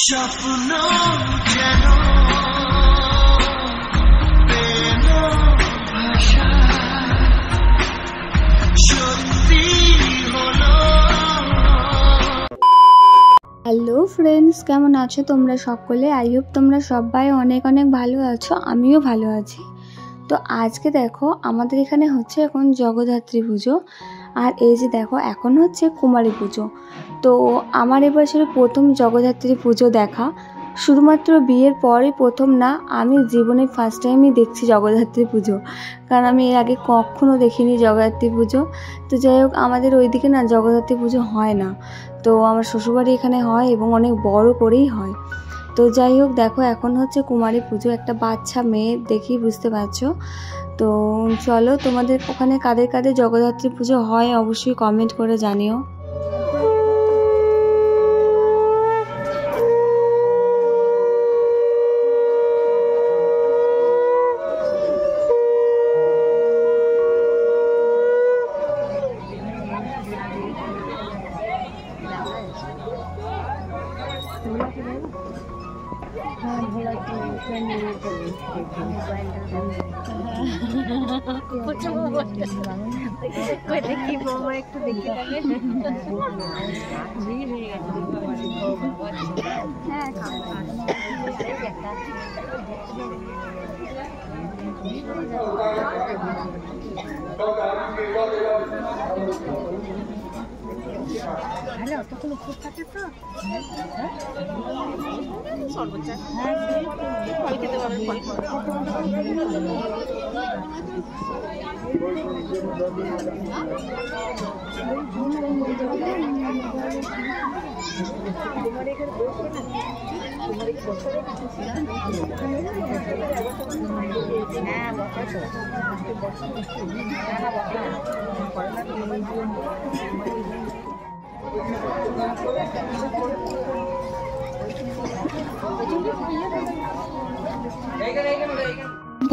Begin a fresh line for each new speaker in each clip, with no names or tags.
স্বপ্ন যেন পেল ভাষা সত্যি হলো।
হ্যালো ফ্রেন্ডস, কেমন আছো তোমরা সকলে? আই হোপ তোমরা সবাই অনেক অনেক ভালো আছো, আমিও ভালো আছি। তো আজকে দেখো আমাদের এখানে হচ্ছে এখন জগদ্ধাত্রী পুজো, আর এই যে দেখো এখন হচ্ছে কুমারী পুজো। তো আমার এবছরে প্রথম জগদ্ধাত্রী পুজো দেখা, শুধুমাত্র বিয়ের পরই প্রথম না, আমি জীবনে ফার্স্ট টাইমই দেখছি জগদ্ধাত্রী পুজো, কারণ আমি এর আগে কখনো দেখিনি জগদ্ধাত্রী পুজো। তো যাই হোক, আমাদের ওইদিকে না জগদ্ধাত্রী পুজো হয় না, তো আমার শ্বশুরবাড়ি এখানে হয় এবং অনেক বড় করেই হয়। তো যাই হোক, দেখো এখন হচ্ছে কুমারী পুজো, একটা বাচ্চা মেয়ে দেখি বুঝতে পারছো। তো চলো, তোমাদের ওখানে কাদের কাদের জগদ্ধাত্রী পুজো হয় অবশ্যই কমেন্ট করে জানিও।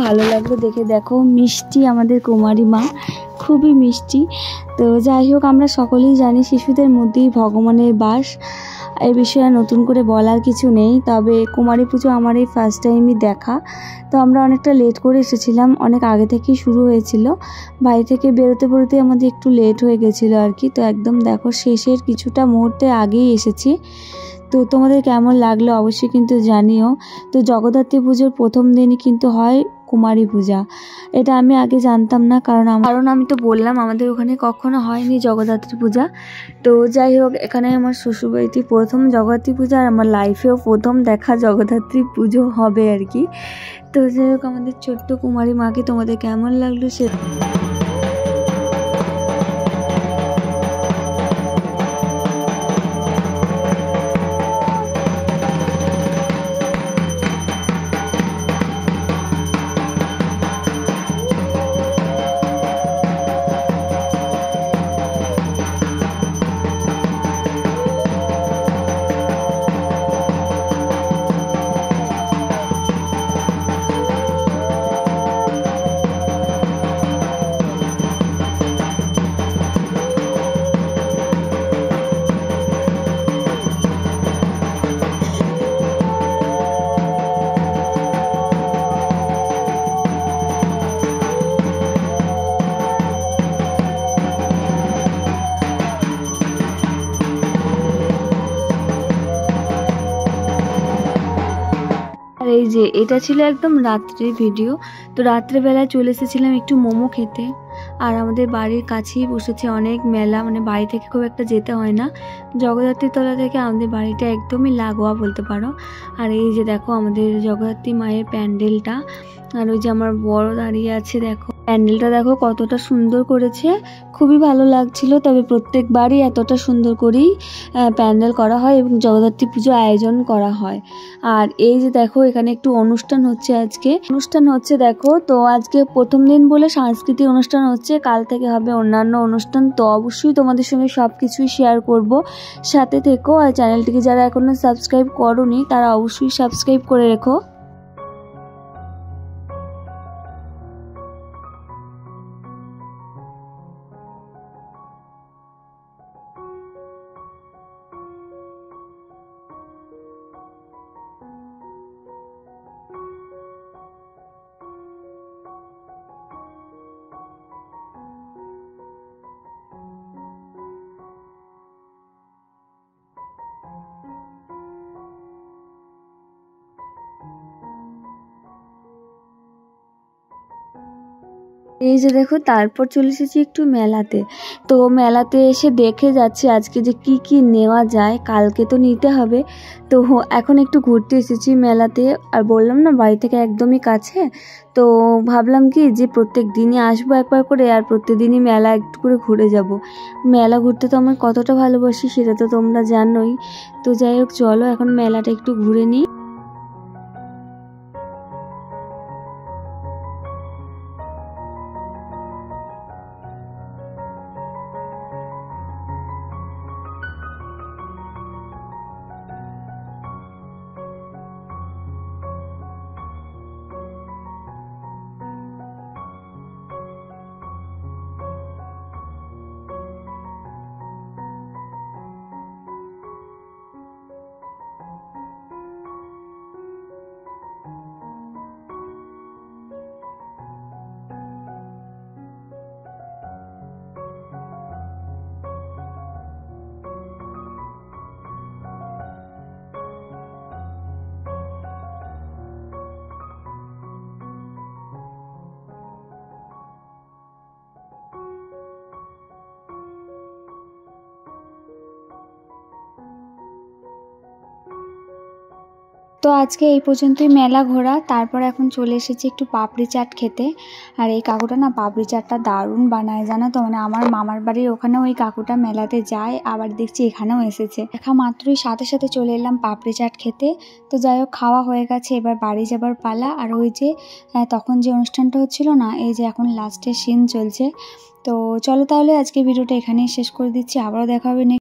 ভালো লাগলো দেখে, দেখো মিষ্টি আমাদের কুমারী মা, খুবই মিষ্টি। তো যাই হোক, আমরা সকলেই জানি শিশুদের মধ্যেই ভগবানের বাস, এই বিষয়ে নতুন করে বলার কিছু নেই। তবে কুমারী পুজো আমার এই ফার্স্ট টাইমই দেখা। তো আমরা অনেকটা লেট করে এসেছিলাম, অনেক আগে থেকেই শুরু হয়েছিল, বাড়ি থেকে বেরোতে আমাদের একটু লেট হয়ে গেছিলো আর কি। তো একদম দেখো শেষের কিছুটা মুহূর্তে আগেই এসেছি। তো তোমাদের কেমন লাগলো অবশ্যই কিন্তু জানিও। তো জগদ্ধাত্রী পুজোর প্রথম দিনই কিন্তু হয় কুমারী পূজা, এটা আমি আগে জানতাম না, কারণ আমি তো বললাম আমাদের ওখানে কখনো হয়নি জগদ্ধাত্রী পূজা। তো যাই হোক, এখানে আমার শ্বশুরবাড়িতে প্রথম জগদ্ধাত্রী পূজা, আর আমার লাইফেও প্রথম দেখা জগদ্ধাত্রী পুজো হবে আর কি। তো যাই হোক, আমাদের ছোট্ট কুমারী মাকে তোমাদের কেমন লাগলো সে এই যে এটা ছিল একদম রাত্রের ভিডিও। তো রাত্রেবেলায় চলে এসেছিলাম একটু মোমো খেতে, আর আমাদের বাড়ির কাছেই বসেছে অনেক মেলা, মানে বাড়ি থেকে খুব একটা যেতে হয় না, জগদ্ধাত্রী তলা থেকে আমাদের বাড়িটা একদমই লাগোয়া বলতে পারো। আর এই যে দেখো আমাদের জগদ্ধাত্রী মায়ের প্যান্ডেলটা, আর ওই যে আমার বড় দাঁড়িয়ে আছে, দেখো প্যান্ডেলটা দেখো কতটা সুন্দর করেছে, খুবই ভালো লাগছিল। তবে প্রত্যেকবারই এতটা সুন্দর করেই প্যান্ডেল করা হয় এবং জগদ্ধাত্রী পুজো আয়োজন করা হয়। আর এই যে দেখো এখানে একটু অনুষ্ঠান হচ্ছে দেখো। তো আজকে প্রথম দিন বলে সাংস্কৃতিক অনুষ্ঠান হচ্ছে, কাল থেকে হবে অন্যান্য অনুষ্ঠান। তো অবশ্যই তোমাদের সঙ্গে সব কিছুই শেয়ার করব, সাথে থেকো। আর চ্যানেলটিকে যারা এখনো সাবস্ক্রাইব করোনি তারা অবশ্যই সাবস্ক্রাইব করে রেখো। এই যে দেখো, তারপর চলে এসেছি একটু মেলাতে। তো মেলাতে এসে দেখে যাচ্ছি আজকে যে কি কি নেওয়া যায়, কালকে তো নিতে হবে। তো এখন একটু ঘুরতে এসেছি মেলাতে। আর বললাম না, বাড়ি থেকে একদমই কাছে। তো ভাবলাম কি যে প্রত্যেক দিনই আসবো একবার করে, আর প্রত্যেকদিনই মেলা একটু করে ঘুরে যাব। মেলা ঘুরতে তো আমার কতটা ভালোবাসি সেটা তো তোমরা জানোই। তো যাই হোক, চলো এখন মেলাটা একটু ঘুরে নিই। তো আজকে এই পর্যন্তই মেলা ঘোরা। তারপর এখন চলে এসেছি একটু পাপড়ি চাট খেতে। আর এই কাকুটা না পাপড়ি চাটটা দারুণ বানায়, জানো তো। মানে আমার মামার বাড়ির ওখানেও ওই কাকুটা মেলাতে যায়, আবার দেখছি এখানেও এসেছে। দেখা মাত্রই সাথে সাথে চলে এলাম পাপড়ি চাট খেতে। তো যাই হোক, খাওয়া হয়ে গেছে, এবার বাড়ি যাবার পালা। আর ওই যে তখন যে অনুষ্ঠানটা হচ্ছিল না, এই যে এখন লাস্টের সিন চলছে। তো চলো তাহলে আজকে ভিডিওটা এখানেই শেষ করে দিচ্ছি, আবারও দেখা হবে।